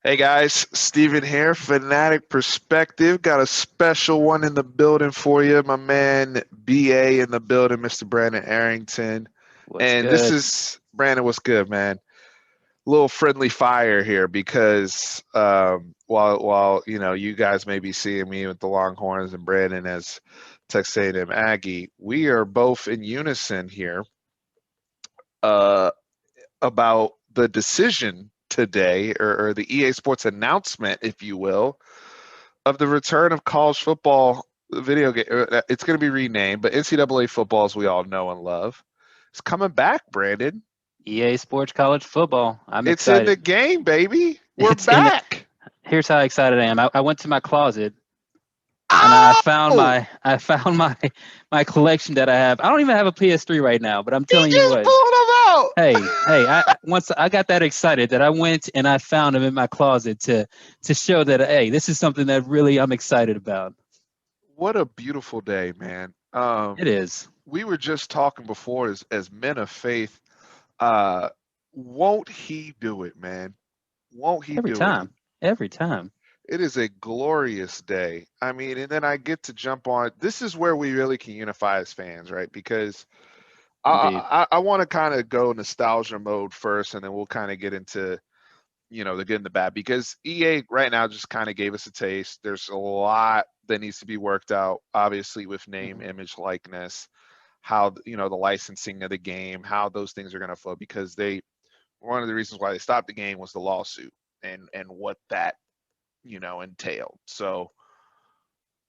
Hey guys, Steven here, Fanatic Perspective. Got a special one in the building for you. My man BA in the building, Mr. Brandon Arrington. What's And this good? is Brandon, what's good, man? Little friendly fire here because while you guys may be seeing me with the Longhorns and Brandon as Texas A&M Aggie, we are both in unison here uh, about the decision today, or the EA Sports announcement, if you will, of the return of college football video game. It's going to be renamed, but NCAA football, as we all know and love, is coming back, Brandon. EA Sports College Football. I'm It's in excited. the game, baby. We're It's in the. back. Here's how excited I am. I went to my closet and Oh, I found my collection that I have. I don't even have a PS3 right now, but I'm he telling you just what. pulled them out. Hey, once I got that excited that I went and I found them in my closet to show that hey, this is something that really I'm excited about. What a beautiful day, man. It is We were just talking before as men of faith. Uh, won't he do it, man? Won't he every do it? time, every time. It is a glorious day. I mean, and then I get to jump on. This is where we really can unify as fans, right? Because Indeed. I want to kind of go nostalgia mode first, and then we'll kind of get into the good and the bad. Because EA right now just kind of gave us a taste. There's a lot that needs to be worked out, obviously with name, Mhm. image, likeness, how the licensing of the game, how those things are going to flow. Because they one of the reasons why they stopped the game was the lawsuit and what that entailed. So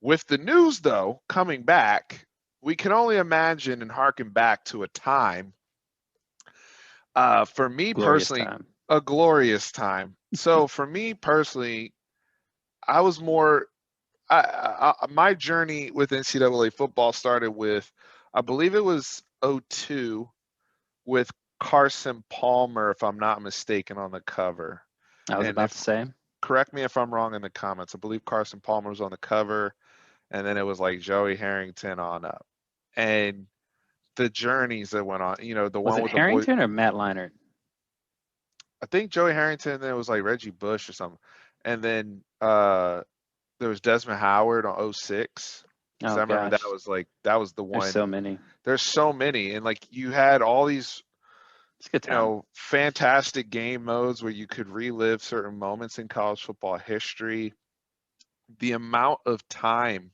with the news though coming back, we can only imagine and harken back to a time, for me Glorious personally, time. a glorious time. So for me personally, I was more my journey with NCAA football started with, I believe it was '02, with Carson Palmer, if I'm not mistaken, on the cover. I was And about if to say. correct me if I'm wrong in the comments. I believe Carson Palmer was on the cover, and then it was like Joey Harrington on up. And the journeys that went on, the Was one it with the boy, Harrington or Matt Leinart? I think Joey Harrington, and then it was like Reggie Bush or something. And then there was Desmond Howard on '06. Because Oh I remember that gosh, was like, that was the there's one. so many. There's so many. And like you had all these, It's a good time. fantastic game modes where you could relive certain moments in college football history. The amount of time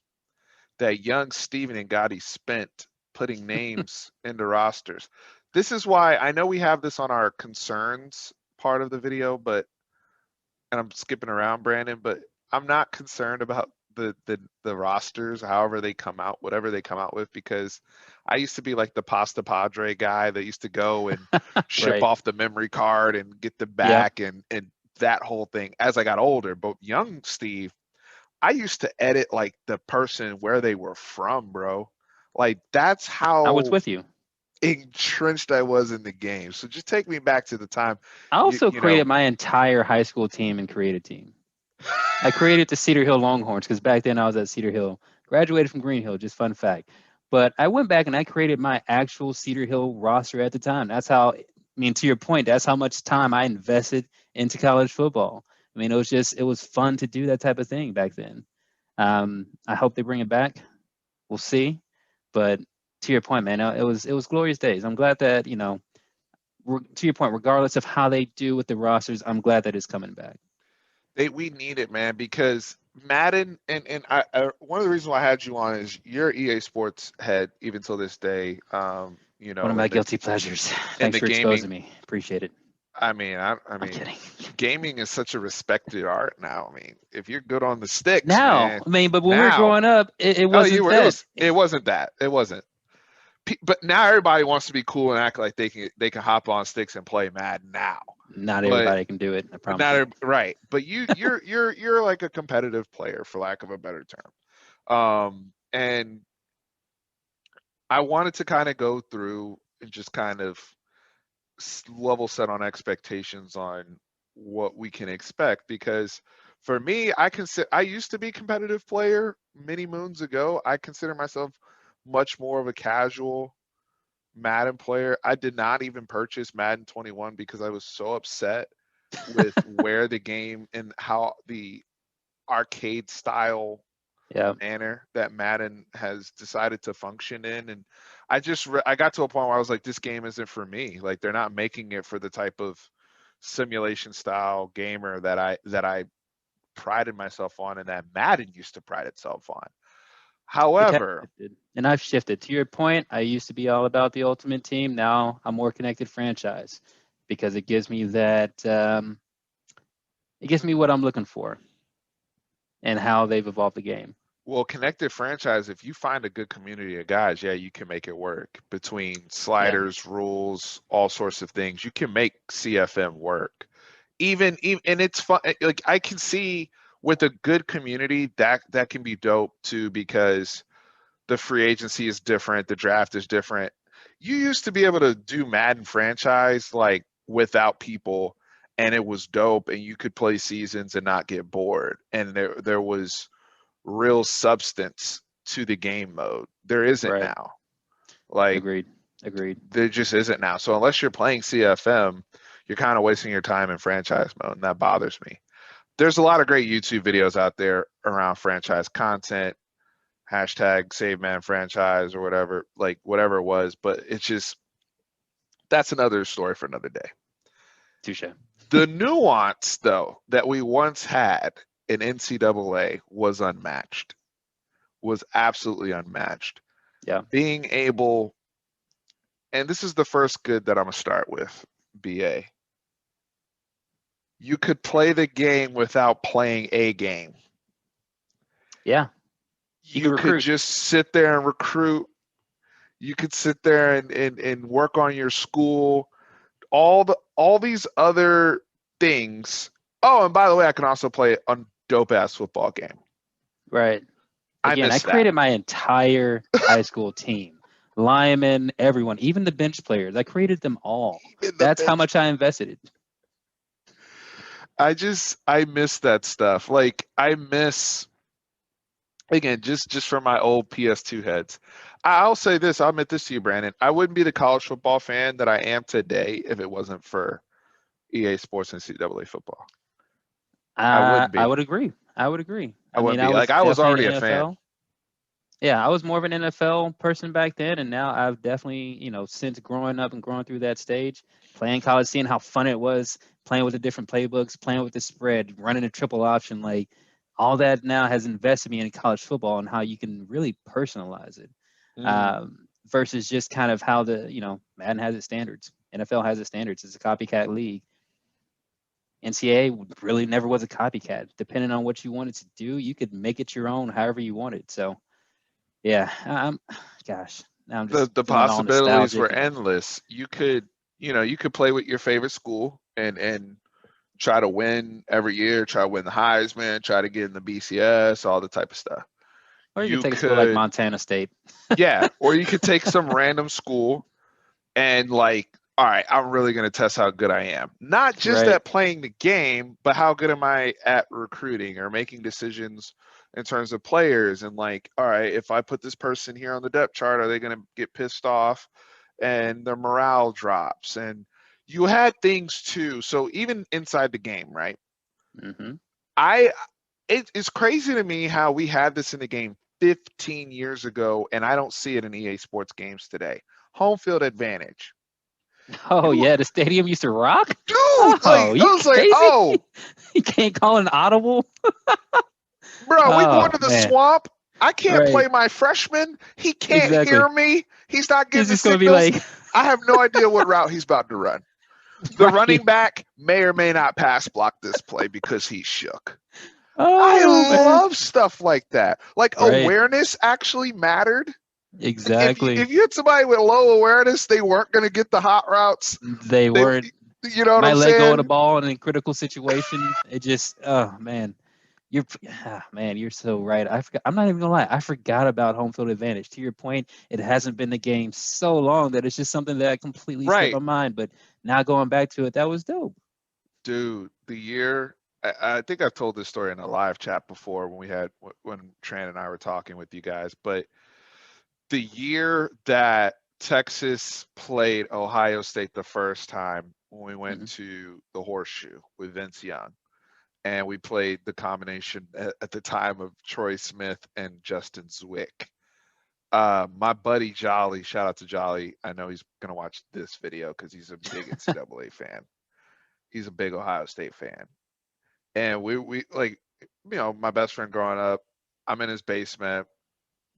that young Steven and Gotti spent putting names into rosters. This is why I know we have this on our concerns part of the video, but and I'm skipping around, Brandon, but I'm not concerned about the rosters, however they come out, whatever they come out with, because I used to be like the Pasta Padre guy that used to go and ship Right. off the memory card and get the Yep. back and that whole thing as I got older. But young Steve, I used to edit like the person where they were from, bro. Like that's I was how with you. entrenched I was in the game. So just take me back to the time, I you, also you know, created my entire high school team and created team. I created the Cedar Hill Longhorns because back then I was at Cedar Hill. Graduated from Green Hill, just fun fact. But I went back and I created my actual Cedar Hill roster at the time. That's how, I mean, to your point, that's how much time I invested into college football. I mean, it was fun to do that type of thing back then. I hope they bring it back. We'll see. But to your point, man, it was glorious days. I'm glad that to your point, regardless of how they do with the rosters, I'm glad that it's coming back. we need it, man, because Madden and one of the reasons why I had you on is you're EA Sports head even till this day. One of my guilty pleasures. In Thanks the for gaming. exposing me. Appreciate it. I I'm mean, kidding. gaming is such a respected art now. I mean, if you're good on the sticks, Now, man, I mean, but when we were now, growing up, it oh, you wasn't were. that. It wasn't that. It wasn't. But now everybody wants to be cool and act like they can hop on sticks and play Madden now. Not But everybody can do it. I promise not you. right. But you're like a competitive player, for lack of a better term. And I wanted to kind of go through and just kind of level set on expectations on what we can expect, because for me, I used to be a competitive player many moons ago. I consider myself much more of a casual Madden player. I did not even purchase Madden 21 because I was so upset with where the game and how the arcade style Yeah. manner that Madden has decided to function in. And I got to a point where I was like, this game isn't for me. Like they're not making it for the type of simulation style gamer that I prided myself on and that Madden used to pride itself on. It has However, shifted. And I've shifted. To your point, I used to be all about the Ultimate Team. Now I'm more connected franchise because it gives me that it gives me what I'm looking for and how they've evolved the game. well, connected franchise, if you find a good community of guys, yeah, you can make it work between Yeah. sliders, rules, all sorts of things. You can make CFM work. Even and it's fun. Like I can see with a good community that can be dope too because the free agency is different, the draft is different. You used to be able to do Madden franchise like without people, and it was dope, and you could play seasons and not get bored, and there was real substance to the game mode. There isn't Right. now. Like Agreed. Agreed. there just isn't now. So unless you're playing CFM, you're kind of wasting your time in franchise mode, and that bothers me. There's a lot of great YouTube videos out there around franchise content, hashtag save man franchise or whatever, like whatever it was, but it's just that's another story for another day. Touche. The nuance though that we once had in NCAA was unmatched, was absolutely unmatched. Yeah. Being able, and this is the first good that I'm gonna start with, BA. You could play the game without playing a game. Yeah. You can You could recruit. just sit there and recruit. You could sit there and work on your school, all these other things. Oh, and by the way, I can also play a dope ass football game. Right. I Again, I miss that. created my entire high school team. Linemen, everyone, even the bench players. I created them all. In the That's how bench. much I invested. I miss that stuff. Like I miss again, just from my old PS2 heads. I'll say this, I'll admit this to you, Brandon. I wouldn't be the college football fan that I am today if it wasn't for EA Sports and NCAA football. I wouldn't I be. would agree. I would agree. I I wouldn't mean, be. I Like was I was definitely already an a fan. NFL. Yeah, I was more of an NFL person back then, and now I've definitely, since growing up and growing through that stage, playing college, seeing how fun it was, playing with the different playbooks, playing with the spread, running a triple option, like all that now has invested me in college football and how you can really personalize it, Mm. versus just kind of how Madden has its standards, NFL has its standards. It's a copycat league. NCAA really never was a copycat. Depending on what you wanted to do, you could make it your own however you wanted. So yeah, gosh, now I'm just The feeling all possibilities were nostalgic and endless. You could play with your favorite school and try to win every year, try to win the Heisman, try to get in the BCS, all the type of stuff. or you could You take a school like could, Montana State. yeah, or you could take some random school and like, all right, I'm really going to test how good I am. Not just Right. at playing the game, but how good am I at recruiting or making decisions in terms of players and like, all right, if I put this person here on the depth chart, are they going to get pissed off and their morale drops? And you had things too. So even inside the game, right? Hmm. I it's crazy to me how we had this in the game 15 years ago and I don't see it in EA Sports games today. Home field advantage. Oh You yeah, the stadium used to rock. dude, like Oh, I you was like, crazy? oh, You can't call an audible. bro, we going Oh to the man, swamp. I can't right, play my freshman. He can't exactly. hear me. He's not It's getting the just gonna be signals. like, I have no idea what route he's about to run. The right. running back may or may not pass block this play because he's shook. I Oh man, love stuff like that. Like right, awareness actually mattered. Like exactly. if you had somebody with low awareness, they weren't going to get the hot routes. They They, weren't. you know what My I'm let go of the saying? ball in a critical situation. It just, oh man. Man, you're so right. I forgot. I'm not even gonna lie. I forgot about home field advantage. To your point, it hasn't been the game so long that it's just something that completely slipped Right, my mind. But now going back to it, that was dope. dude. The year I think I've told this story in a live chat before when we had when Tran and I were talking with you guys, but the year that Texas played Ohio State the first time when we went Hmm. to the Horseshoe with Vince Young, and we played the combination at the time of Troy Smith and Justin Zwick. My buddy Jolly, shout out to Jolly. I know he's gonna watch this video because he's a big NCAA fan. He's a big Ohio State fan, and we like, my best friend growing up. I'm in his basement.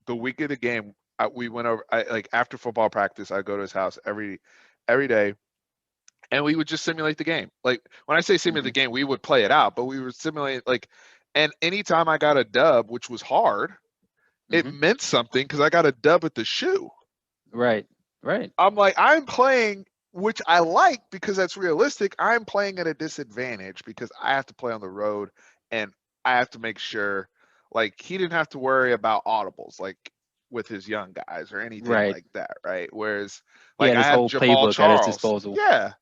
The week of the game, we went over. I like after football practice, I go to his house every day, and we would just simulate the game. Like when I say simulate Hmm. the game, we would play it out, but we would simulate like. And anytime I got a dub, which was hard, it Hmm. meant something because I got a dub at the shoe. Right. Right. I'm like, I'm playing, which I like because that's realistic. I'm playing at a disadvantage because I have to play on the road and I have to make sure, like, he didn't have to worry about audibles, like with his young guys or anything Right. like that, right? Whereas, He like, had I his have whole Jamal playbook at his Charles. disposal. Yeah,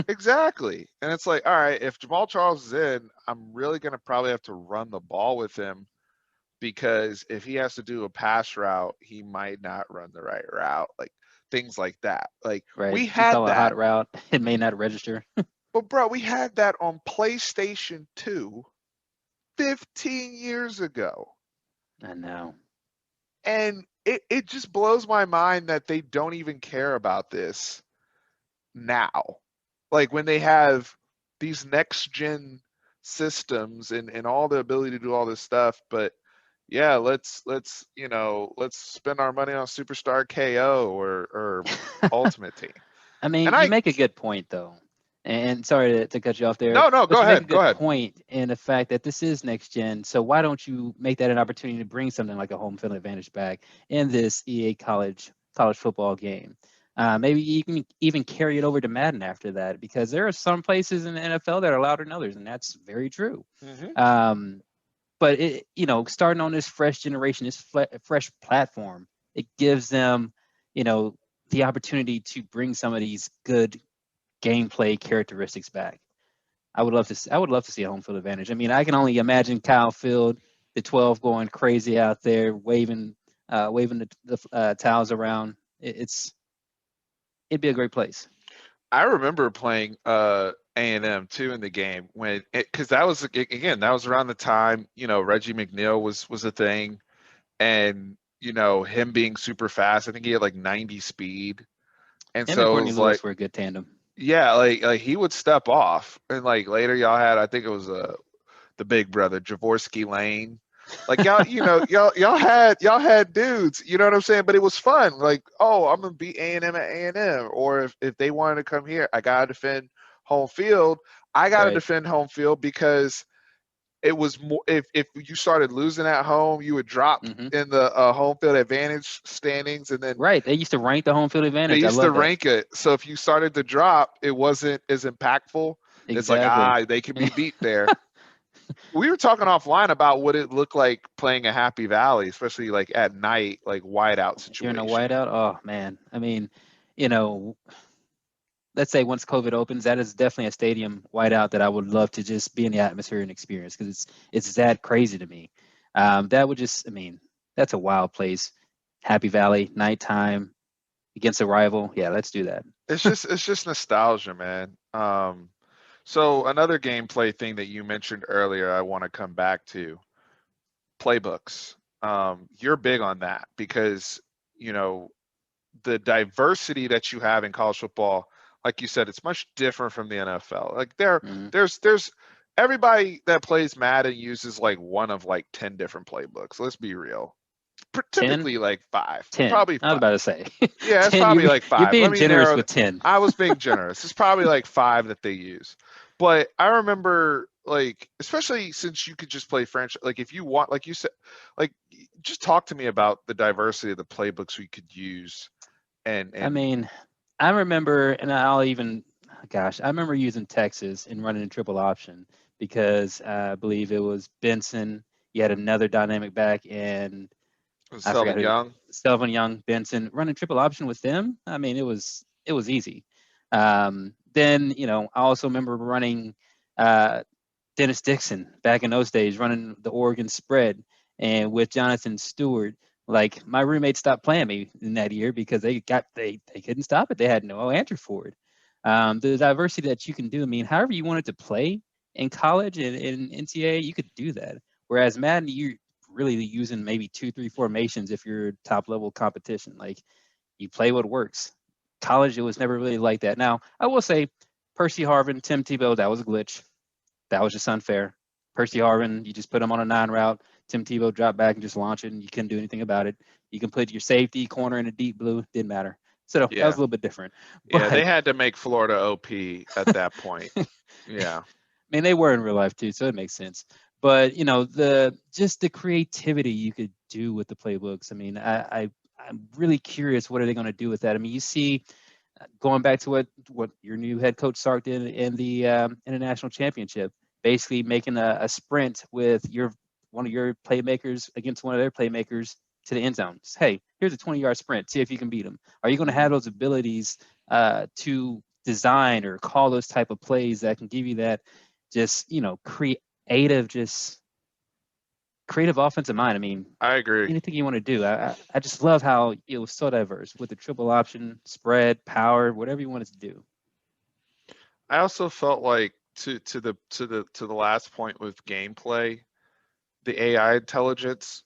exactly. And it's like, all right, if Jamal Charles is in, I'm really going to probably have to run the ball with him because if he has to do a pass route, he might not run the right route, like things like that. Like Right. we If you had call a that, hot route, it may not register. but bro, we had that on PlayStation 2 15 years ago. I know. And it just blows my mind that they don't even care about this now. Like when they have these next gen systems and all the ability to do all this stuff, but yeah, let's spend our money on Superstar KO or Ultimate Team. I mean, And you I make a good point though. And sorry to cut you off there, no, but go you make a ahead, go good ahead. point in the fact that this is next gen. So why don't you make that an opportunity to bring something like a home field advantage back in this EA college football game? Maybe you can even carry it over to Madden after that, because there are some places in the NFL that are louder than others, and that's very true. Hmm. Um, but starting on this fresh generation, this fresh platform, it gives them, you know, the opportunity to bring some of these good gameplay characteristics back. I would love to see a home field advantage. I mean, I can only imagine Kyle Field, the 12, going crazy out there, waving the towels around. It'd be a great place. I remember playing A&M too in the game when because that was again that was around the time Reggie McNeil was a thing, and him being super fast. I think he had like 90 speed, and Him and so it Courtney was Lewis like, were a good tandem. yeah, like he would step off, and like later y'all had, I think it was the big brother Javorsky Lane. Like y'all, y'all had dudes, you know what I'm saying? But it was fun. Like, oh, I'm gonna beat A&M at A&M, or if they wanted to come here, I gotta defend home field. I gotta Right. defend home field because it was more. If you started losing at home, you would drop Hmm. in the home field advantage standings, and then Right. They used to rank the home field they advantage. I used to love that. rank it. So if you started to drop, it wasn't as impactful. It's like, Exactly. they can be beat there. We were talking offline about what it looked like playing a Happy Valley, especially like at night, like whiteout During a situation. whiteout, oh man. I mean, you know, let's say once COVID opens, that is definitely a stadium whiteout that I would love to just be in the atmosphere and experience, because it's that crazy to me. That would just, I mean, that's a wild place. Happy Valley, nighttime against a rival. Yeah, let's do that. It's just nostalgia, man. So another gameplay thing that you mentioned earlier, I want to come back to playbooks. You're big on that because you know the diversity that you have in college football, like you said, it's much different from the NFL. Like Hmm. there's everybody that plays Madden uses like one of like 10 different playbooks. Let's be real. 10, Typically like five, 10. probably I was five. about to say Yeah, it's 10. probably like You're five. Let being me generous narrow with it. 10. I was being generous. It's probably like five that they use. But I remember like, especially since you could just play French, like if you want, like you said, like just talk to me about the diversity of the playbooks we could use and I and mean, I remember, and I'll even, gosh, I remember using Texas and running a triple option because I believe it was Benson. You had another dynamic back, and I forgot Selvin who, Young. Stelvin Young, Benson. Running triple option with them, I mean, it was easy. Then I also remember running uh, Dennis Dixon back in those days, running the Oregon spread, and with Jonathan Stewart. Like my roommates stopped playing me in that year because they couldn't stop it. They had no answer for it. The diversity that you can do. I mean, however you wanted to play in college and in NCAA, you could do that. Whereas Madden, you're really using maybe 2, 3 formations if you're top level competition. Like you play what works. College, it was never really like that. Now, I will say, Percy Harvin, Tim Tebow, that was a glitch. That was just unfair. Percy Harvin, you just put him on a 9 route. Tim Tebow dropped back and just launch it, and you couldn't do anything about it. You can put your safety corner in a deep blue, didn't matter. So that was Yeah. a little bit different. Yeah, they But had to make Florida OP at that point. Yeah. I mean, they were in real life too, so it makes sense. But the creativity you could do with the playbooks. I mean, I'm really curious, what are they going to do with that? I mean, you see, going back to what your new head coach Sark did in the international championship, basically making a sprint with one of your playmakers against one of their playmakers to the end zone. Just, hey, here's a 20-yard sprint. See if you can beat them. Are you going to have those abilities to design or call those type of plays that can give you that just creative offensive mind? I mean, I agree. anything you want to do. I just love how it was so diverse with the triple option, spread, power, whatever you wanted to do. I also felt like to the last point with gameplay, the AI intelligence,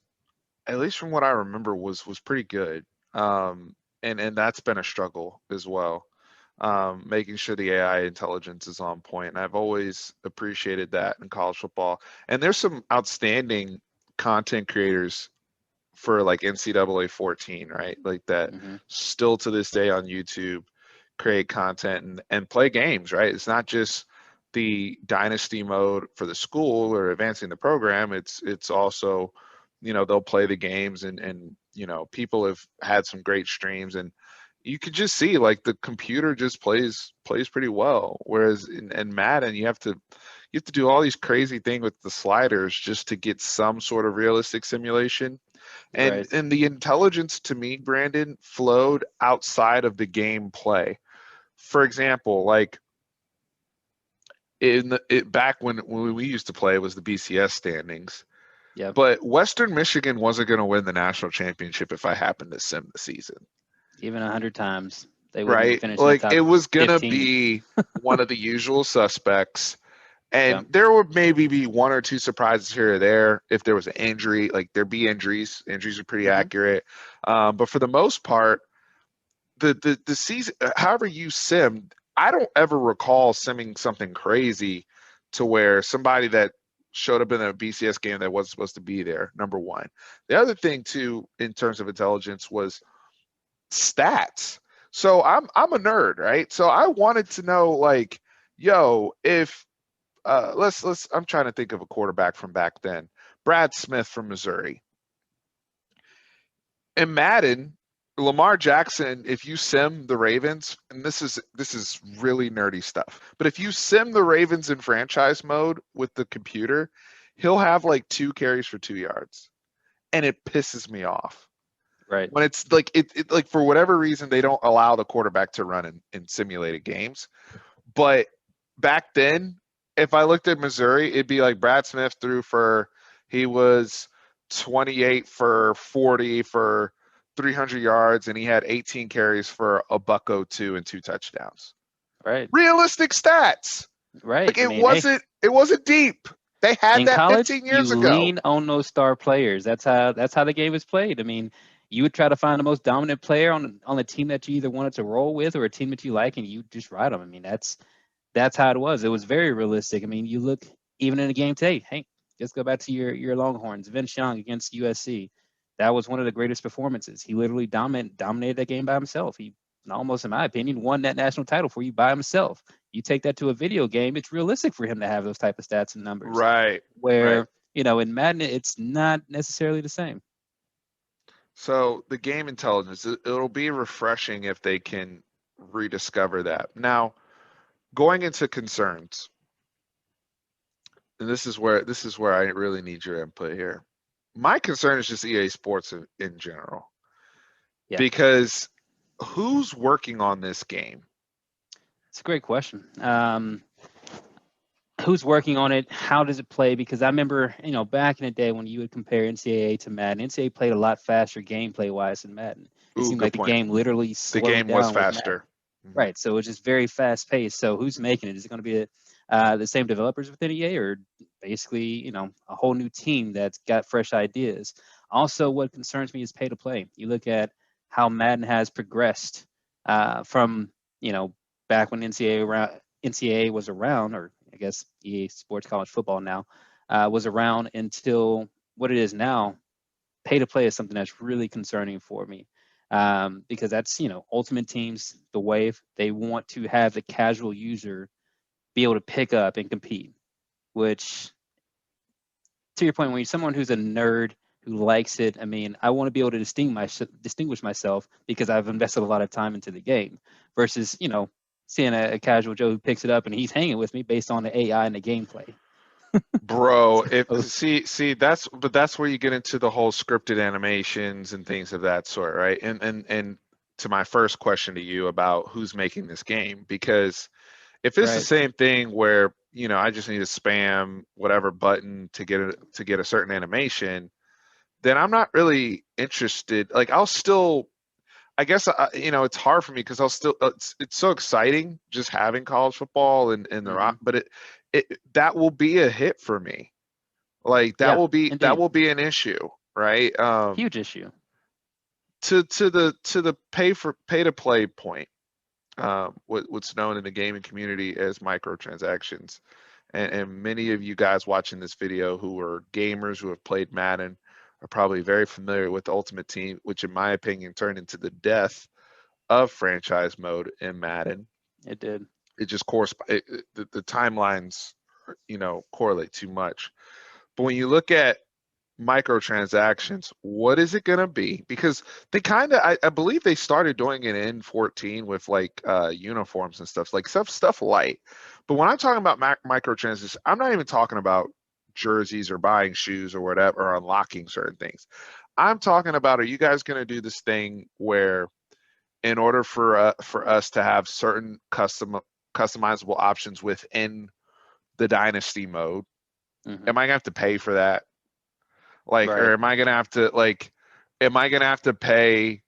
at least from what I remember, was pretty good. And that's been a struggle as well. Making sure the AI intelligence is on point. And I've always appreciated that in college football. And there's some outstanding content creators for like NCAA 14, right? Like that still to this day on YouTube create content and play games, right? It's not just the dynasty mode for the school or advancing the program. It's also, they'll play the games and people have had some great streams and you could just see like the computer just plays pretty well. Whereas in Madden, you have to do all these crazy things with the sliders just to get some sort of realistic simulation. And Right. and the intelligence to me, Brandon, flowed outside of the game play. For example, like back when we used to play, it was the BCS standings. Yep. But Western Michigan wasn't going to win the national championship if I happened to sim the season. Even 100 times, they wouldn't Right? finish in the Like top it was going to 15. be one of the usual suspects. And Yep. there would maybe be one or two surprises here or there if there was an injury. Like there'd be injuries. Injuries are pretty accurate. But for the most part, the season, however you simmed, I don't ever recall simming something crazy to where somebody that showed up in a BCS game that wasn't supposed to be there, number one. The other thing too, in terms of intelligence, was stats. So I'm a nerd, right? So I wanted to know, like, yo, if let's I'm trying to think of a quarterback from back then. Brad Smith from Missouri. In Madden, Lamar Jackson, if you sim the Ravens, and this is really nerdy stuff, but if you sim the Ravens in franchise mode with the computer, he'll have like 2 carries for 2 yards. And it pisses me off. Right. When it's like it like for whatever reason they don't allow the quarterback to run in simulated games. But back then, if I looked at Missouri, it'd be like Brad Smith he was 28 for 40 for 300 yards, and he had 18 carries for a $102 and 2 touchdowns. Right. Realistic stats. Right. Like I it mean, wasn't deep. They had in that college, 15 you years ago. lean on those star players. That's how the game is played. I mean, you would try to find the most dominant player on the team that you either wanted to roll with or a team that you like, and you just ride them. I mean, that's how it was. It was very realistic. I mean, you look even in the game today. Hey, just go back to your Longhorns. Vince Young against USC. That was one of the greatest performances. He literally dominated that game by himself. He almost, in my opinion, won that national title for you by himself. You take that to a video game, it's realistic for him to have those type of stats and numbers. Right. Where, right. In Madden, it's not necessarily the same. So the game intelligence, it'll be refreshing if they can rediscover that. Now, going into concerns, and this is where I really need your input here. My concern is just EA Sports in general. Yeah. Because who's working on this game? It's a great question. Who's working on it? How does it play? Because I remember, back in the day when you would compare NCAA to Madden, NCAA played a lot faster gameplay wise than Madden. It seemed Good like point. the game literally The slowed game was down with Madden. faster. Mhm. Right. So it's just very fast paced. So who's making it? Is it going to be the same developers within EA, or basically, a whole new team that's got fresh ideas? Also, what concerns me is pay to play. You look at how Madden has progressed from, back when NCAA was around, or I guess EA Sports College Football now was around until what it is now. Pay to play is something that's really concerning for me, because that's, Ultimate Teams, the wave, they want to have the casual user be able to pick up and compete, which, to your point, when you're someone who's a nerd who likes it, I mean, I want to be able to distinguish myself because I've invested a lot of time into the game versus, seeing a casual Joe who picks it up and he's hanging with me based on the AI and the gameplay. Bro, So, that's where you get into the whole scripted animations and things of that sort, right? And to my first question to you about who's making this game, because if it's the right. same thing where, I just need to spam whatever button to get a certain animation, then I'm not really interested. Like I'll still, I guess, it's hard for me because I'll still, it's so exciting just having college football and the Hmm. rock, but it that will be a hit for me. Like Yeah, that indeed. will be an issue, right? Huge issue. To the pay to play point, what's known in the gaming community as microtransactions. And many of you guys watching this video who are gamers who have played Madden are probably very familiar with the Ultimate Team, which in my opinion turned into the death of franchise mode in Madden. It did. It just the timelines, correlate too much. But when you look at microtransactions, what is it going to be? Because they kind of, I believe they started doing it in 14 with like uniforms and stuff, like stuff light. But when I'm talking about microtransactions, I'm not even talking about jerseys or buying shoes or whatever, or unlocking certain things. I'm talking about, are you guys going to do this thing where in order for us to have certain customizable options within the dynasty mode, Hmm. am I going to have to pay for that? Like, or Right. am I gonna have to pay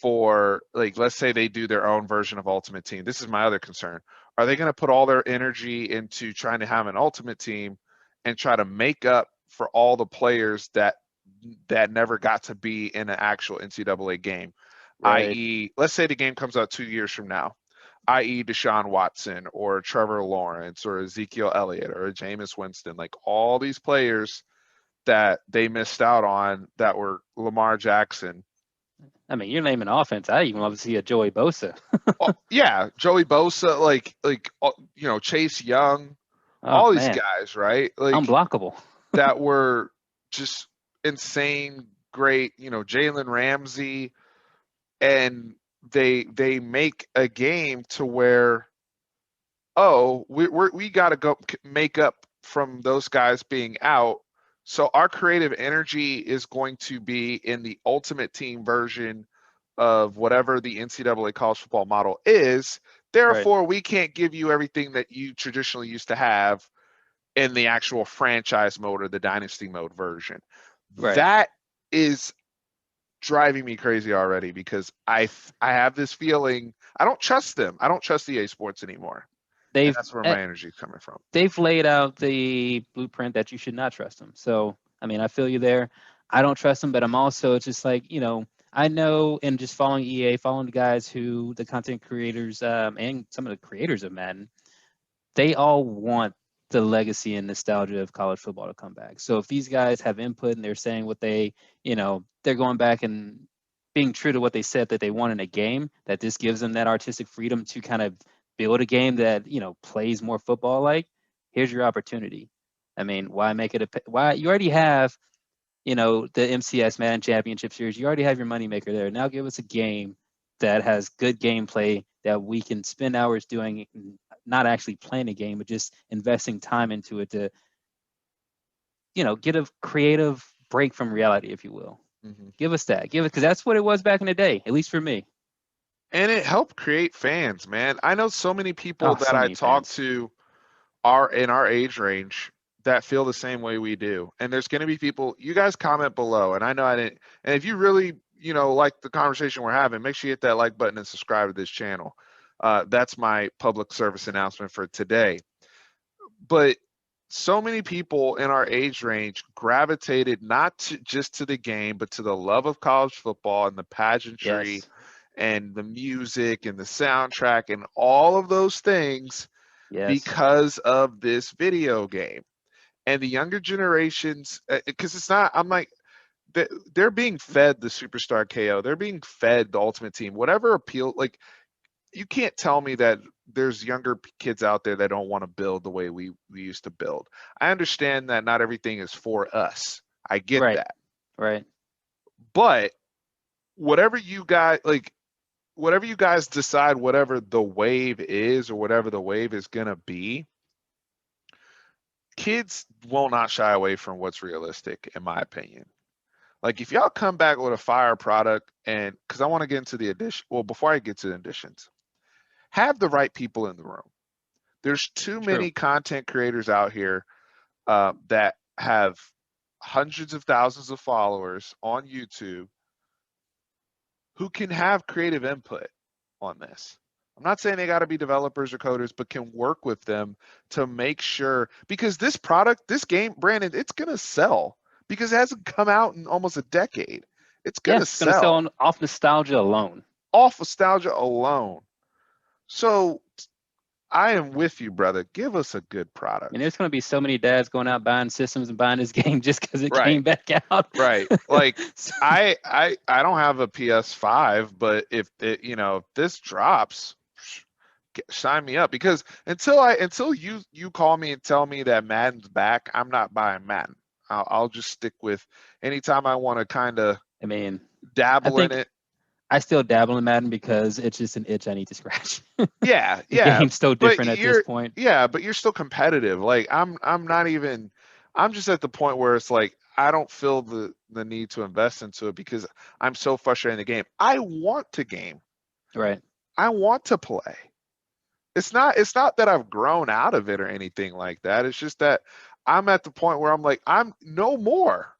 for, like, let's say they do their own version of Ultimate Team. This is my other concern. Are they gonna put all their energy into trying to have an Ultimate Team and try to make up for all the players that never got to be in an actual NCAA game? Right. I.e., let's say the game comes out 2 years from now, i.e. Deshaun Watson or Trevor Lawrence or Ezekiel Elliott or Jameis Winston, like all these players that they missed out on that were Lamar Jackson. I mean, you're naming offense. I even love to see a Joey Bosa. Oh, yeah, Joey Bosa, Chase Young, Oh all these man, guys, right? Like unblockable. that were just insane, great. Jalen Ramsey, and they make a game to where, oh, we got to go make up from those guys being out. So our creative energy is going to be in the Ultimate Team version of whatever the NCAA college football model is. Right. Therefore, we can't give you everything that you traditionally used to have in the actual franchise mode or the dynasty mode version. Right. That is driving me crazy already because I have this feeling I don't trust them. I don't trust EA Sports anymore, and They've that's where eh, my energy is coming from. they've laid out the blueprint that you should not trust them. So I mean, I feel you there. I don't trust them, but I'm also, it's just like, I know, and just following EA, following the guys who, the content creators, and some of the creators of Madden, they all want the legacy and nostalgia of college football to come back. So if these guys have input and they're saying what they're going back and being true to what they said that they want in a game, that this gives them that artistic freedom to kind of build a game that, plays more football like, here's your opportunity. I mean, why make it why you already have, the MCS Madden Championship Series, you already have your moneymaker there. Now give us a game that has good gameplay that we can spend hours doing, not actually playing a game, but just investing time into it to, get a creative break from reality, if you will. Hmm. Give us that. Give it, because that's what it was back in the day, at least for me. And it helped create fans, man. I know so many people Oh, that so I many talk fans. to are in our age range that feel the same way we do. And there's going to be people, you guys comment below. And I know I didn't, and if you really, like the conversation we're having, make sure you hit that like button and subscribe to this channel. That's my public service announcement for today. But so many people in our age range gravitated not just to the game, but to the love of college football and the pageantry Yes. and the music and the soundtrack and all of those things Yes. because of this video game. And the younger generations, because it's not, I'm like, they're being fed the Superstar KO. They're being fed the Ultimate Team. Whatever appeal, like, you can't tell me that there's younger kids out there that don't want to build the way we used to build. I understand that not everything is for us. I get Right. that. Right. But whatever you guys like, whatever you guys decide, whatever the wave is or whatever the wave is going to be, kids will not shy away from what's realistic, in my opinion. Like, if y'all come back with a fire product, and because I want to get into the addition, well, before I get to the additions, have the right people in the room. There's too True. many content creators out here that have hundreds of thousands of followers on YouTube who can have creative input on this. I'm not saying they got to be developers or coders, but can work with them to make sure, because this product, this game, Brandon, it's going to sell because it hasn't come out in almost a decade. It's going Yeah, to it's going to sell sell off nostalgia alone. off nostalgia alone. So I am with you, brother. Give us a good product. And there's going to be so many dads going out buying systems and buying this game just because it Right. came back out. Right. Like, I don't have a PS5, but if it, if this drops, sign me up, because until you call me and tell me that Madden's back, I'm not buying Madden. I'll just stick with anytime I want to kind of I mean, dabble in it. I still dabble in Madden because it's just an itch I need to scratch. Yeah, The yeah. game's so But different at this point. yeah, but you're still competitive. Like, I'm not even, I'm just at the point where it's like I don't feel the need to invest into it because I'm so frustrated in the game. I want to game. Right. I want to play. It's not that I've grown out of it or anything like that. It's just that I'm at the point where I'm like, I'm no more.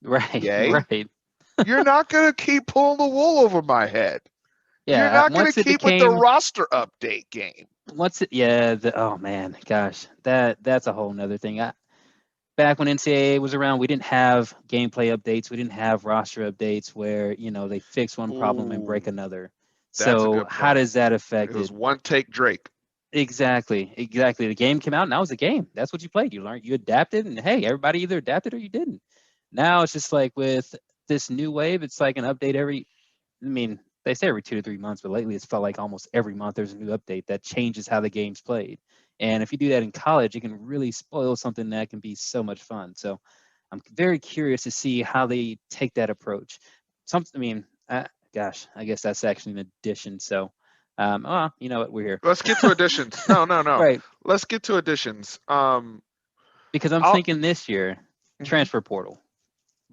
Right. Yay. Right. You're not gonna keep pulling the wool over my head. You're Yeah. not gonna Once it keep with the became, roster update game. oh man, gosh, that's a whole nother thing. Back when NCAA was around, we didn't have gameplay updates. We didn't have roster updates where, they fix one problem and break Ooh, another. that's a So good how point. does that affect It was it? one take Drake. Exactly. The game came out and that was a game. That's what you played. You learned, you adapted, and hey, everybody either adapted or you didn't. Now it's just like with this new wave, it's like an update they say every 2 to 3 months, but lately it's felt like almost every month there's a new update that changes how the game's played. And if you do that in college, it can really spoil something that can be so much fun. So I'm very curious to see how they take that approach. Gosh, I guess that's actually an addition. So, you know what? We're here. Let's get to additions. No. Right. Let's get to additions. Because I'm I'll thinking this year, transfer portal.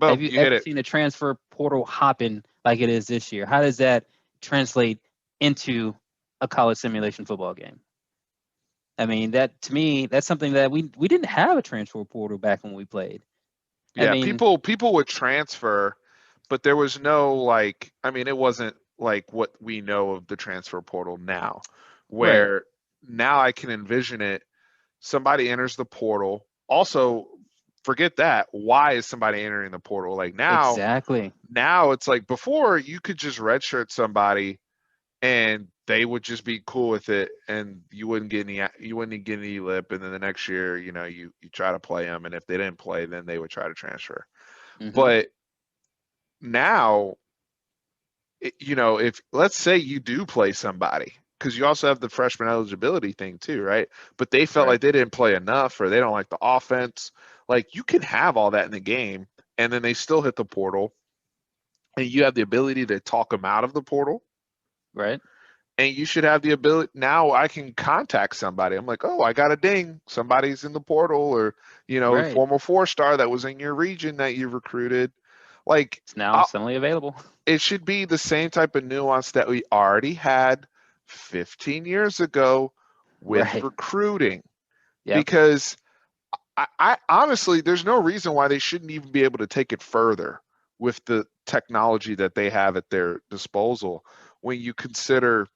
Have boom, you you hit ever it. seen a transfer portal hopping like it is this year? How does that translate into a college simulation football game? I mean, that to me, that's something that we didn't have a transfer portal back when we played. I Yeah, mean, people would transfer, but there was no, like, I mean, it wasn't like what we know of the transfer portal now, right, where now I can envision it. Somebody enters the portal. Also, forget that. Why is somebody entering the portal? Like, exactly, now it's like before you could just redshirt somebody and they would just be cool with it, and you wouldn't get any lip, and then the next year, you try to play them, and if they didn't play, then they would try to transfer. hmm But now, if let's say you do play somebody, because you also have the freshman eligibility thing too, right? But they felt right, like they didn't play enough, or they don't like the offense. Like, you can have all that in the game, and then they still hit the portal, and you have the ability to talk them out of the portal. right, And you should have the ability. Now I can contact somebody. I'm like, oh, I got a ding. Somebody's in the portal, or, right. former 4-star that was in your region that you recruited. Like, It's now suddenly available. it should be the same type of nuance that we already had 15 years ago with Right. recruiting. Yep. Because I honestly, there's no reason why they shouldn't even be able to take it further with the technology that they have at their disposal when you consider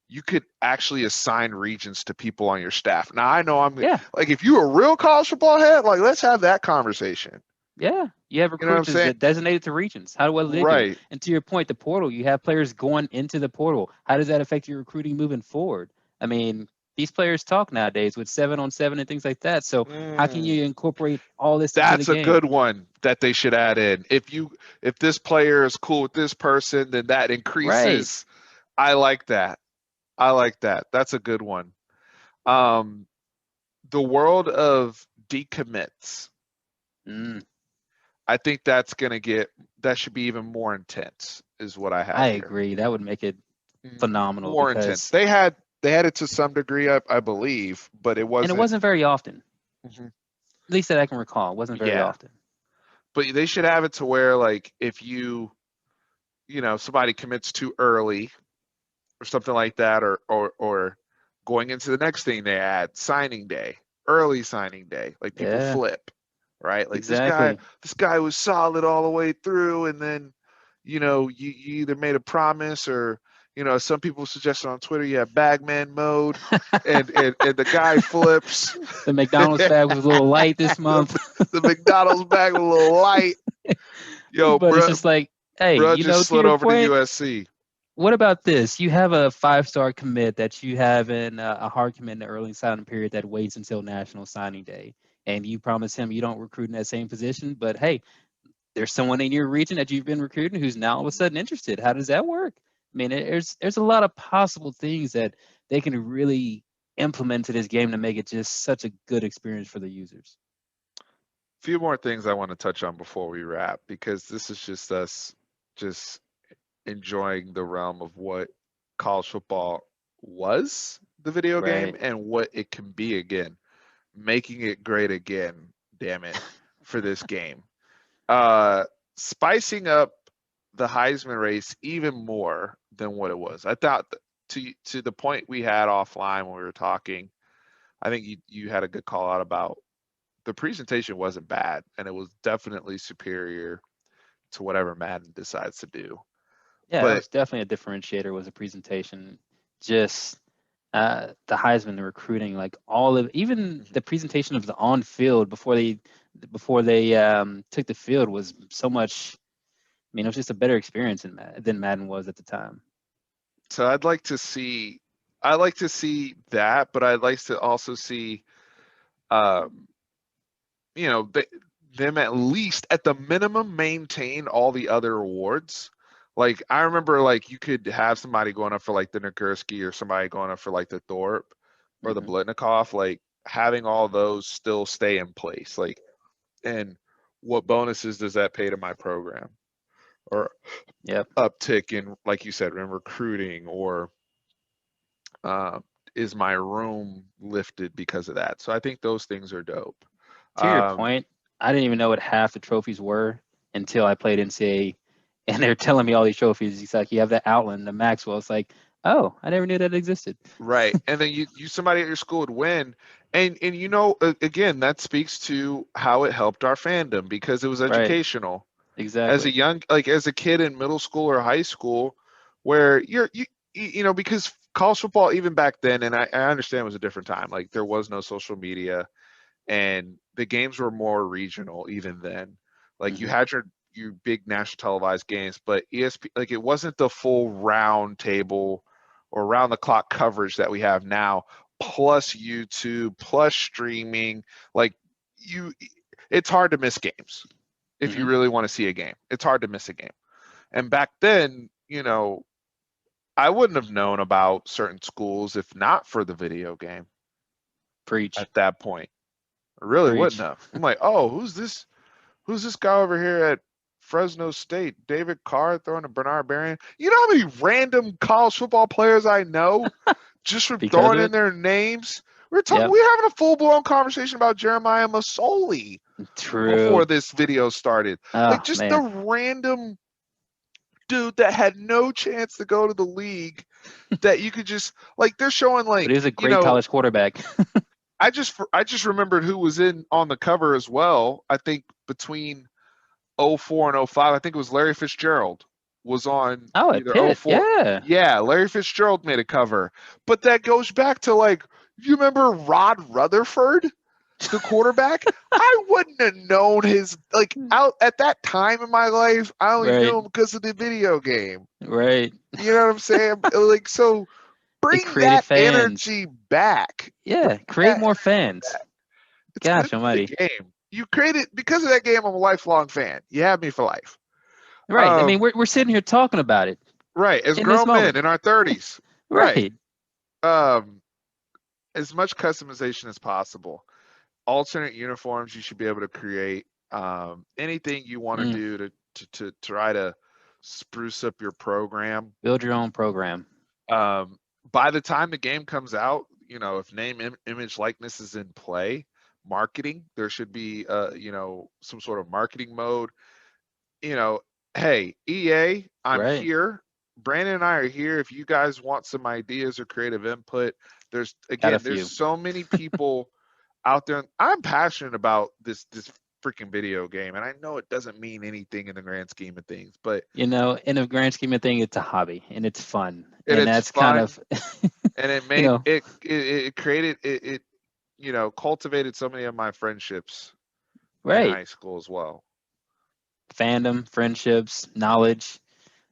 you could actually assign regions to people on your staff. Now I know Yeah, like, if you're a real college football head, like, let's have that conversation. yeah. You have You know what I'm recruits saying? that designated to regions. What do they do? Right. And to your point, the portal, you have players going into the portal. How does that affect your recruiting moving forward? I mean, these players talk nowadays with 7-on-7 and things like that. So how can you incorporate all this into the That's a game? good one that they should add in. If this player is cool with this person, then that Right. increases. I like that. I like that. That's a good one. Um, the world of decommits. Mm, I think that should be even more intense, is what I I have here. agree. That would make it phenomenal More intense. because, They had it to some degree, I believe, but it and it wasn't. wasn't very often. Mhm. At least that I can recall. It wasn't very Yeah, often. but they should have it to where, like, if somebody commits too early or something like that, or going into the next thing they add, signing day, early signing day, like, people Yeah, flip, right? Like, exactly. this guy was solid all the way through, and then, you either made a promise, or, some people suggested on Twitter you have bagman mode, and the guy flips. The McDonald's bag was a little light this the, month, the McDonald's bag with a little light. Yo, but it's bro, just like, hey, just to slid your over to point, USC. what about this? You have a 5-star commit that you have in a hard commit in the early signing period that waits until national signing day, and you promise him you don't recruit in that same position, but hey, there's someone in your region that you've been recruiting who's now all of a sudden interested. How does that work? I mean, there's a lot of possible things that they can really implement to this game to make it just such a good experience for the users. Few more things I want to touch on before we wrap, because this is just us just enjoying the realm of what college football was, the video game, Right. and what it can be again, making it great again, damn it, for this game. Uh, Spicing up the Heisman race even more than what it was. I thought, to the point we had offline when we were talking, I think you had a good call out about the presentation wasn't bad, and it was definitely superior to whatever Madden decides to do. Yeah, that But was definitely a differentiator. Was a presentation, just the Heisman, the recruiting, like all of even the presentation of the on field before they took the field was so much. I mean, it was just a better experience than Madden was at the time. so I'd like to see that, but I'd like to also see, um, you know, them at least at the minimum maintain all the other awards. Like, I remember, like, you could have somebody going up for, like, the Nagurski, or somebody going up for, like, the Thorpe or the Hmm. Blitnikoff, like, having all those still stay in place. Like, and what bonuses does that pay to my program? Or Yep. uptick in, like you said, in recruiting, or uh, is my room lifted because of that? So I think those things are dope. To your Um, point, I didn't even know what half the trophies were until I played NCAA, and they're telling me all these trophies. It's like you have the Outland, the Maxwell. It's like, oh, I never knew that existed. right, and then you somebody at your school would win, and again, that speaks to how it helped our fandom, because it was Right. educational. As Exactly. as a kid in middle school or high school, where because college football, even back then, and I understand it was a different time, like, there was no social media, and the games were more regional even then. Like, you Hmm. had your big national televised games, but ESP, like, it wasn't the full round table or round the clock coverage that we have now, plus YouTube, plus streaming. Like, you it's hard to miss games. If you Hmm. really want to see a game, it's hard to miss a game. And back then, I wouldn't have known about certain schools if not for the video game Preach. at that point. I really wouldn't Preach. have. I'm like, oh, who's this? Who's this guy over here at Fresno State? David Carr throwing to Bernard Berrian. You know how many random college football players I know just from Because throwing of in it. their names? Yep. We're having a full blown conversation about Jeremiah Masoli before True. this video started. Like, Oh just the man. random dude that had no chance to go to the league, that you could just, like, they're showing, But he like, was a great college quarterback. I just remembered who was in on the cover as well. I think between '04 and '05, I think it was Larry Fitzgerald. was on Oh, at either Pitt, 04. yeah. Yeah, Larry Fitzgerald made a cover. But that goes back to like, you remember Rod Rutherford, the quarterback? I wouldn't have known his like out at that time in my life. I only Right. knew him because of the video game. Right. You know what I'm saying? Like, so It bring created that fans. energy back. Yeah, Bring create that more energy fans. back. It's good Gosh for the almighty. game. You created because of that game. I'm a lifelong fan. You have me for life. Right. I mean, we're sitting here talking about it Right, as in this grown men moment. in our 30s. Right. Right. Um, as much customization as possible. Alternate uniforms you should be able to create. Anything you want to Mm. do to try to spruce up your program. Build your own program. By the time the game comes out, if name, image, likeness is in play, marketing, there should be, some sort of marketing mode. Hey, EA, I'm Right. here. Brandon and I are here. If you guys want some ideas or creative input, Got a there's few. so many people out there. I'm passionate about this freaking video game, and I know it doesn't mean anything in the grand scheme of things, but In the grand scheme of things, it's a hobby and it's fun. And it's that's kind fun, of, and it you made know, it created it cultivated so many of my friendships in right. high school as well. Fandom, friendships, knowledge.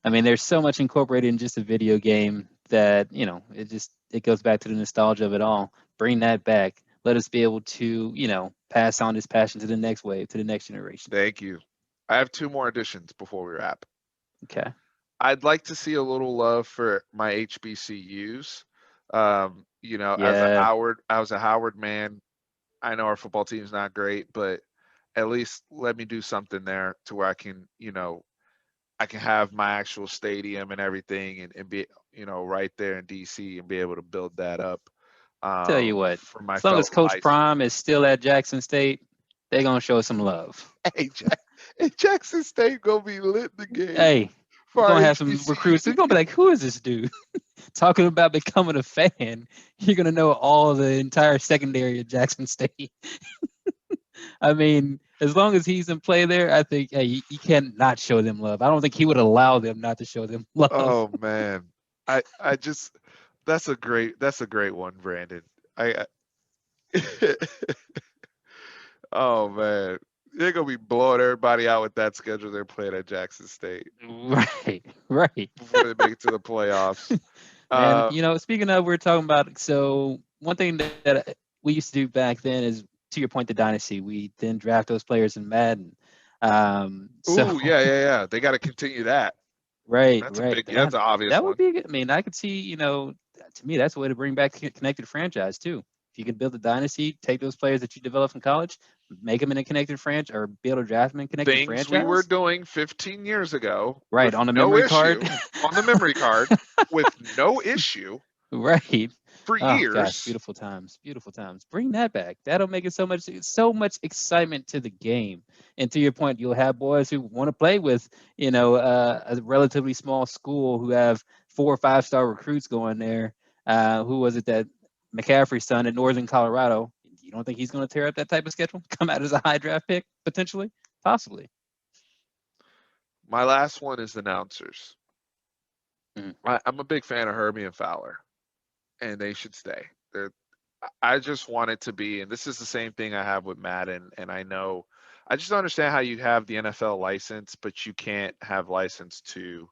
I mean, there's so much incorporated in just a video game that, it goes back to the nostalgia of it all. Bring that back. Let us be able to, pass on this passion to the next wave, to the next generation. Thank you. I have two more additions before we wrap. Okay. I'd like to see a little love for my HBCUs. Yeah. I was a Howard man. I know our football team's not great, but at least let me do something there to where I can have my actual stadium and everything and be, right there in DC and be able to build that up Tell you what, for my as long as fellow Coach high school. Prime is still at Jackson State, they're gonna show some love. Hey, Jackson State gonna be lit in the game Hey, for you're our gonna have some HBCU. recruits. They're gonna be like, "Who is this dude?" Talking about becoming a fan. You're gonna know all the entire secondary of Jackson State. I mean, as long as he's in play there, I think you can't not show them love. I don't think he would allow them not to show them love. Oh man, I just that's a great one, Brandon. I oh man, they're gonna be blowing everybody out with that schedule they're playing at Jackson State Right, right. before they make it to the playoffs. Man, Uh, speaking of, we're talking about, so one thing that we used to do back then is, to your point, the dynasty. We then draft those players in Madden. So ooh, yeah. They got to continue that. right, That's a right. big. That's an obvious That would one. be good. I mean, I could see, to me, that's a way to bring back connected franchise too. If you can build a dynasty, take those players that you developed in college, make them in a connected franchise, or be able to draft them in connected Things we were franchise. doing 15 years ago Right, with on the no memory card. issue on the memory card with no issue Right. for Oh gosh, years. beautiful times, beautiful times. Bring that back. That'll make it so much excitement to the game. And to your point, you'll have boys who want to play with, a relatively small school who have 4 or 5 star recruits going there. Who was it that McCaffrey's son in Northern Colorado? You don't think he's going to tear up that type of schedule? Come out as a high draft pick potentially, possibly. My last one is announcers. Mm. I'm a big fan of Herbie and Fowler, and they should stay. I just want it to be, and this is the same thing I have with Madden, and I just don't understand how you have the NFL license, but you can't have license to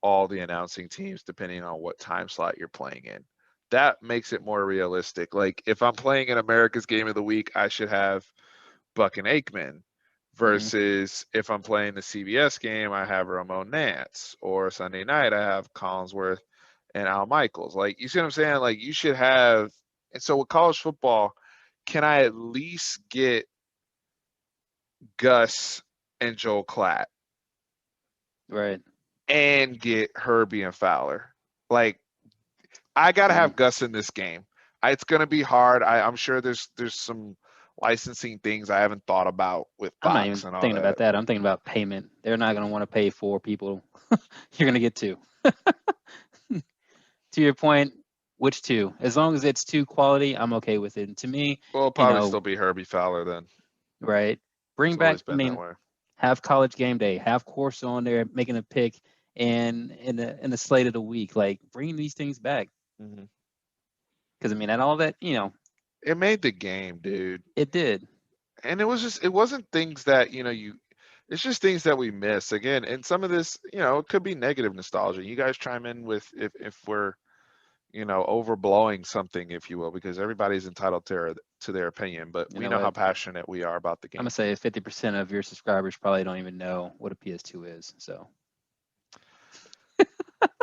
all the announcing teams depending on what time slot you're playing in. That makes it more realistic. Like if I'm playing in America's Game of the Week, I should have Buck and Aikman. Mm-hmm. Versus if I'm playing the CBS game, I have Ramon Nance. Or Sunday night, I have Collinsworth and Al Michaels. Like, you see what I'm saying? Like, you should have. And so with college football, can I at least get Gus and Joel Klatt Right. and get Herbie and Fowler? Like, I gotta Mm. have Gus in this game. It's gonna be hard. I'm sure there's some licensing things I haven't thought about with I'm not Fox even and all thinking about that. that. I'm thinking about payment. They're not going to want to pay 4 people. You're going to get 2. To your point, which 2? As long as it's 2 quality, I'm okay with it. And to me, Well, it'll probably still be Herbie Fowler then. right? Bring It's back, always been that way. have college game day, have course on there making a pick. and in the slate of the week, like bring these things back. Mm-hmm. Because I mean, and all that, It made the game, dude. it did. And it wasn't things that, it's just things that we miss again. And some of this, it could be negative nostalgia. You guys chime in with if we're, overblowing something, if you will, because everybody's entitled to their opinion, but You we know know how what? passionate we are about the I'm gonna game. say 50% of your subscribers probably don't even know what a PS2 is. So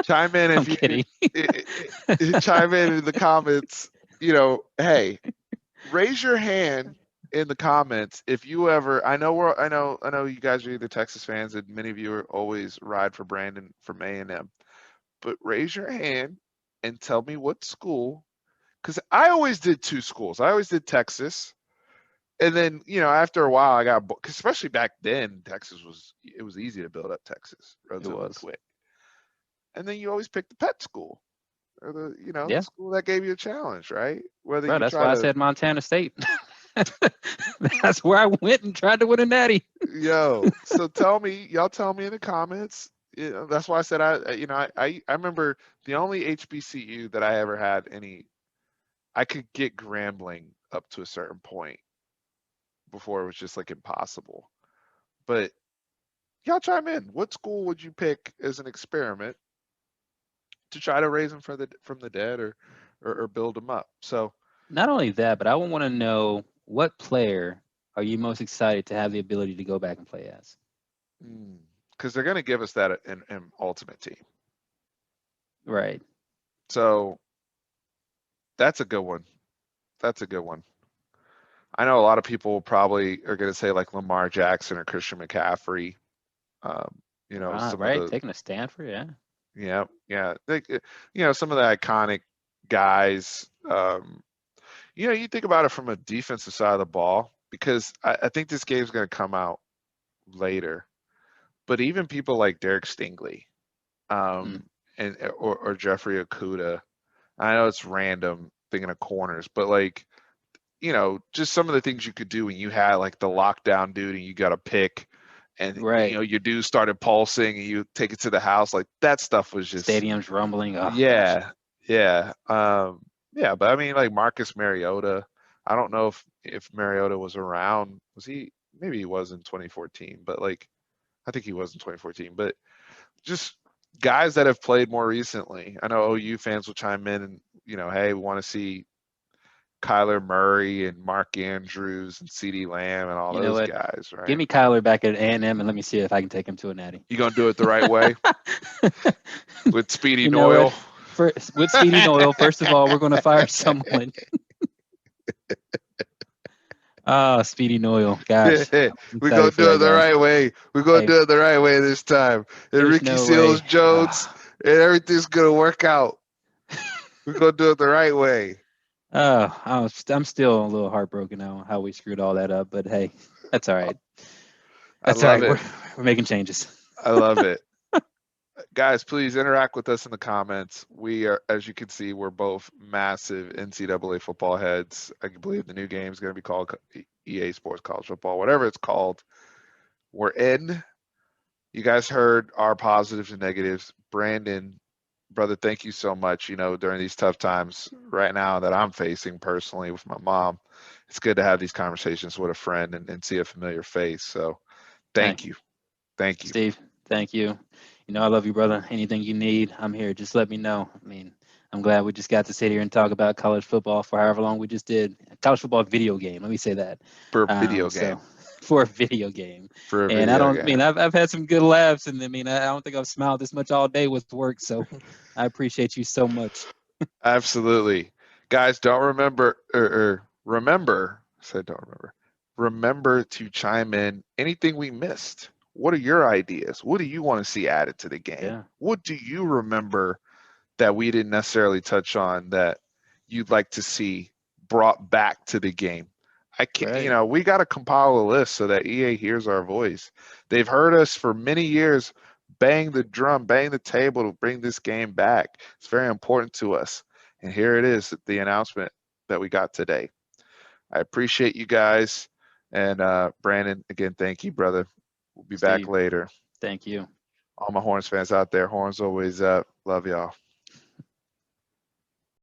Chime in I'm if you kidding. chime in the comments. Hey, raise your hand in the comments if you ever. I know you guys are either Texas fans, and many of you are always ride for Brandon from A&M. But raise your hand and tell me what school. Because I always did two schools. I always did Texas, and then after a while I got, especially back then, it was easy to build up Texas It relatively was. quick. And then you always pick the pet school, or the Yeah, school that gave you a challenge, right? Whether bro. you That's try why I to, said Montana State. That's where I went and tried to win a natty. so y'all tell me in the comments. That's why I said I remember the only HBCU that I ever had I could get Grambling up to a certain point before it was just like impossible. But y'all chime in. What school would you pick as an experiment to try to raise them from the dead, or build them up? So Not only that, but I would want to know what player are you most excited to have the ability to go back and play as? because they're going to give us that in Ultimate Team. Right. So that's a good one. That's a good one. I know a lot of people probably are going to say like Lamar Jackson or Christian McCaffrey. Some of Right. the, Taking a stand for yeah. yeah, some of the iconic guys. You think about it from a defensive side of the ball, because I think this game's going to come out later. But even people like Derek Stingley, Mm, or Jeffrey Okuda. I know it's random thinking of corners, but like, just some of the things you could do when you had like the lockdown dude and you got a pick, and right. your dude started pulsing and you take it to the house. Like that stuff was just, Stadiums rumbling. Oh gosh. yeah, yeah, yeah. But I mean, like Marcus Mariota. I don't know if Mariota was around. Was he? Maybe he was in 2014, but like I think he was in 2014. But just guys that have played more recently. I know OU fans will chime in and, hey, we want to see Kyler Murray and Mark Andrews and CeeDee Lamb and all You know those what? guys, Give right? me Kyler back at A&M and let me see if I can take him to a natty. You gonna do it the right way with Speedy You know what? Noyle? With Speedy Noyle, first of all, we're going to fire someone. Speedy Noyle. Gosh, I was We're excited gonna for do it that the guy. right way. We're gonna Hey, do it the right way this time. And there's Ricky no Seals way. Jones, and everything's gonna work out. We're gonna do it the right way. I'm still a little heartbroken now how we screwed all that up, but hey, that's all right. I That's all love right. it. We're making changes. I love it. Guys, please interact with us in the comments. We are, as you can see, we're both massive NCAA football heads. I can believe the new game is going to be called EA Sports College Football, whatever it's called. We're in. You guys heard our positives and negatives. Brandon, brother, thank you so much. During these tough times right now that I'm facing personally with my mom, it's good to have these conversations with a friend and see a familiar face. So Hey, thank you. Thank you. Steve, thank you. I love you, brother. Anything you need, I'm here. Just let me know. I mean, I'm glad we just got to sit here and talk about college football for however long we just did. College football video game. Let me say that. For a video So game. for a video game, For a and I video don't I game. mean I've had some good laughs, and I mean I don't think I've smiled this much all day with work. So I appreciate you so much. Absolutely. Guys, don't remember or remember, I said don't remember. Remember to chime in anything we missed. What are your ideas? What do you want to see added to the game? Yeah, What do you remember that we didn't necessarily touch on that you'd like to see brought back to the game? I can't, right. we got to compile a list so that EA hears our voice. They've heard us for many years bang the drum, bang the table to bring this game back. It's very important to us. And here it is, the announcement that we got today. I appreciate you guys. And Brandon, again, thank you, brother. We'll be back Steve, later. thank you. All my Horns fans out there, Horns always up. Love y'all.